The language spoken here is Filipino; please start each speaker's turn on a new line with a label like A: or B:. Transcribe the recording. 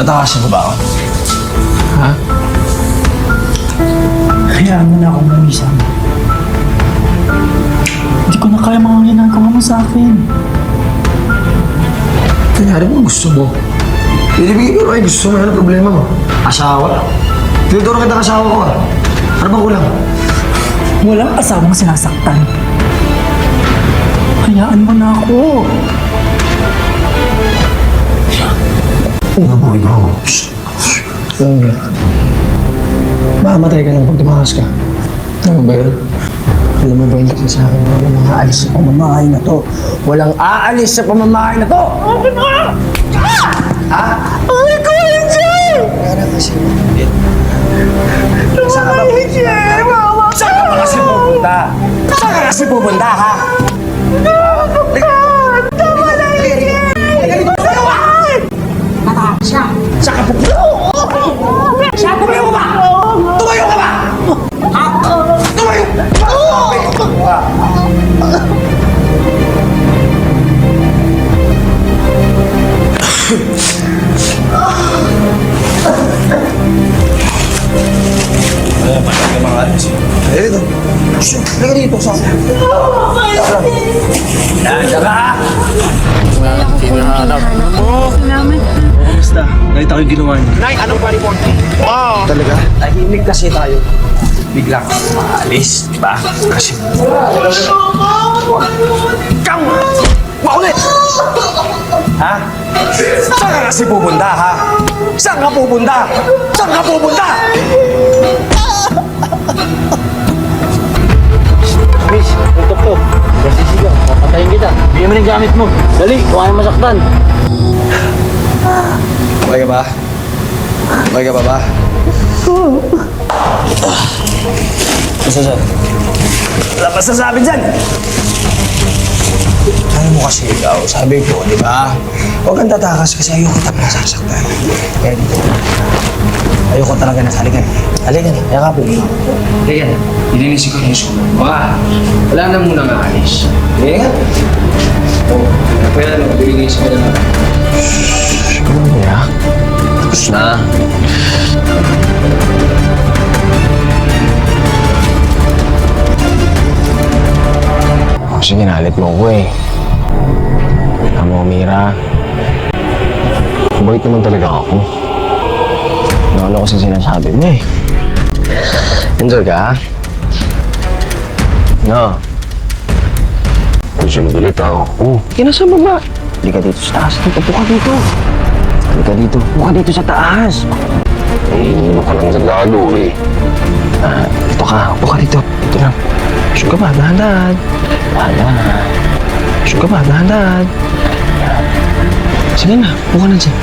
A: Tatakasin mo ba ako? Ha?
B: Hayaan mo na akong lumisan. Hindi ko na kaya mga ginagawa mo sa akin.
A: Kanyari mo gusto mo. Ibigay ko rin gusto mo. Ano problema mo? Asawa? Tinuturo kita ang asawa ko ah. Ano bang kulang?
B: Walang asawang sinasaktan. Hayaan mo na ako.
A: Ano boy bro? Makamatay ka lang pag tumakas ka. Ano ba yun? Alam mo ba yung kasi sa akin, walang aalis sa pamamahay na to. Walang aalis sa pamamahay na to! Okay mo! Ha? Okay ko, hindi! Kaya kasi, saan ka ba? Saan ka ba kasi pupunta? Saan ka kasi pupunta, ha?
C: Siya.
A: Saan ka pupunta?
C: Siya, tumayo ka ba?
A: Tumayo ka ba?
C: Ha?
A: Tumayo!
D: Ay, paano yung mga alis?
A: Eh, ito. Halika dito sa akin. Nasa ka!
D: Hinahanap mo.
C: Salamat.
D: Kamusta? Nakita ko yung ginawa niyo.
A: Nay, anong pa-report? Wow! Talaga? Tahimik kasi tayo. Bigla kang maalis, di ba? Kasi... Kang! Makulit! Ha? Saan ka kasi pupunta, ha? Saan ka pupunta? Saan ka pupunta?
E: Miss, tutok to. Kasi sigaw, papatayin kita. Bigyan mo ng gamit mo. Dali, huwag kang masaktan.
A: Okay ka ba? Okay ka ba? Basta dyan. Wala pa sasabi dyan! Ano mo kasi ikaw? Sabi ko, di ba? Huwag kang tatakas kasi ayoko kita masasaktan. Kaya dito. Ayoko talaga na. Halika na. Halika na. Yakapin mo. Halika na. Ilinisin ko yung sumo. Baka, wala na muna nga alis. Halika nga. Oo. Pwede na. Ilinisin ko na lang. Shhh. Ano niya? Tapos na. Kasi ginalit mo ko eh. Alam mo, Mira. Mabait naman talaga ako. Ano kasi sinasabi mo eh. Enjoy ka, ha? No. Gusto mo galit ako. Oh, kinasa baba. Hindi ka dito sa taas. Upo ka dito. Hindi ka dito. Upo ka dito sa taas. Eh, hindi mo ka lang nagalo eh. Ito ka. Upo ka dito. Ito lang. Gusto ka ba? Dahan-dahan. Dahan-dahan. Gusto ka ba? Dahan-dahan. Sige na. Upo ka na dyan.